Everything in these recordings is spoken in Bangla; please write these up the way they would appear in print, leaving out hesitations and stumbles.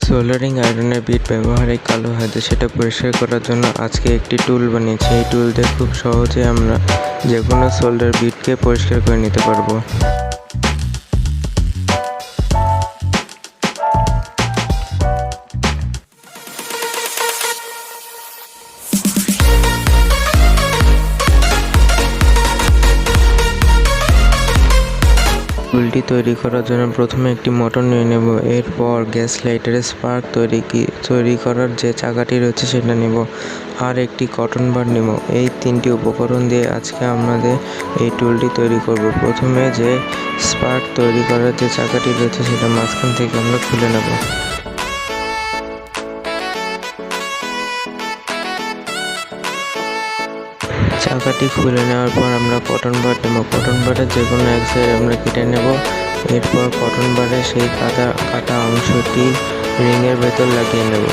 সোল্ডারিং আয়রনের বিট ব্যবহারে কালো হয় তো সেটা পরিষ্কার করার জন্য আজকে একটি টুল বানিয়েছি। এই টুল দিয়ে খুব সহজে আমরা যে কোনো সোল্ডার বিটকে পরিষ্কার করে নিতে পারবো। টুলটি তৈরি করার জন্য প্রথমে একটি মোটর নিয়ে নেব। এরপর গ্যাস লাইটারের স্পার্ক তৈরি করার যে চাকাটি রয়েছে সেটা নেব, আর একটি কটন বাড নেব। এই তিনটি উপকরণ দিয়ে আজকে আমাদের এই টুলটি তৈরি করব। প্রথমে যে স্পার্ক তৈরি করার যে চাকাটি রয়েছে সেটা মাঝখান থেকে আমরা খুলে নেব। চাকাটি খুলে নেওয়ার পর আমরা কটন বাড নেব। কটন বাডের যে কোনো এক সাইড আমরা কেটে নেব। এরপর কটন বাডের সেই কাটা অংশটি রিংয়ের ভেতর লাগিয়ে নেব।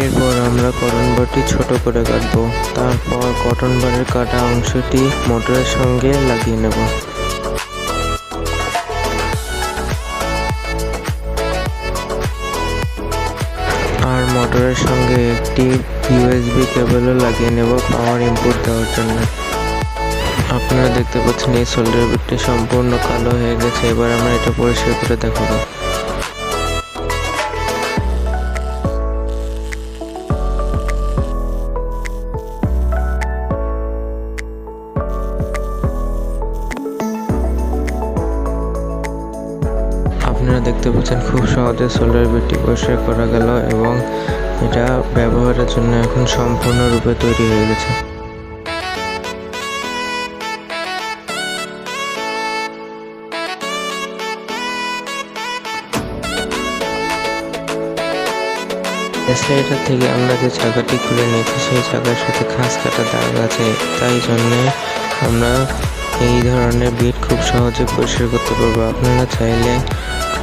এরপর আমরা কটন বাডটি ছোট করে কাটবো। তারপর কটন বাডের কাটা অংশটি মোটরের সঙ্গে লাগিয়ে নেব। আর মোটরের সঙ্গে একটি ইউএসবি কেবলও লাগিয়ে নেব পাওয়ার ইনপুট দেওয়ার জন্য। আপনারা দেখতে পাচ্ছেন এই সোল্ডার বিটটি সম্পূর্ণ কালো হয়ে গেছে। এবার আমরা এটা পরিষ্কার করে দেখাবো। আপনারা দেখতে পাচ্ছেন খুব সহজে সোল্ডার বিটটি পরিষ্কার করা গেল এবং এটা ব্যবহারের জন্য এখন সম্পূর্ণরূপে তৈরি হয়ে গেছে। গ্যাস লাইটার থেকে আমরা যে চাকাটি খুলে নিয়েছি সেই চাকার সাথে খাস কাটা দাগ আছে, তাই জন্যে আমরা এই ধরনের বিট খুব সহজে পরিষ্কার করতে পারবো। আপনারা চাইলে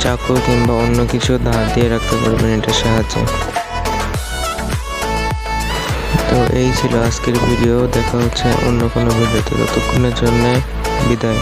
চাকু কিংবা অন্য কিছু ধার দিয়ে রাখতে পারবেন এটার সাহায্যে। তো এই ছিল আজকের ভিডিও। দেখা হচ্ছে অন্য কোনো ভিডিওতে। ততক্ষণের জন্য বিদায়।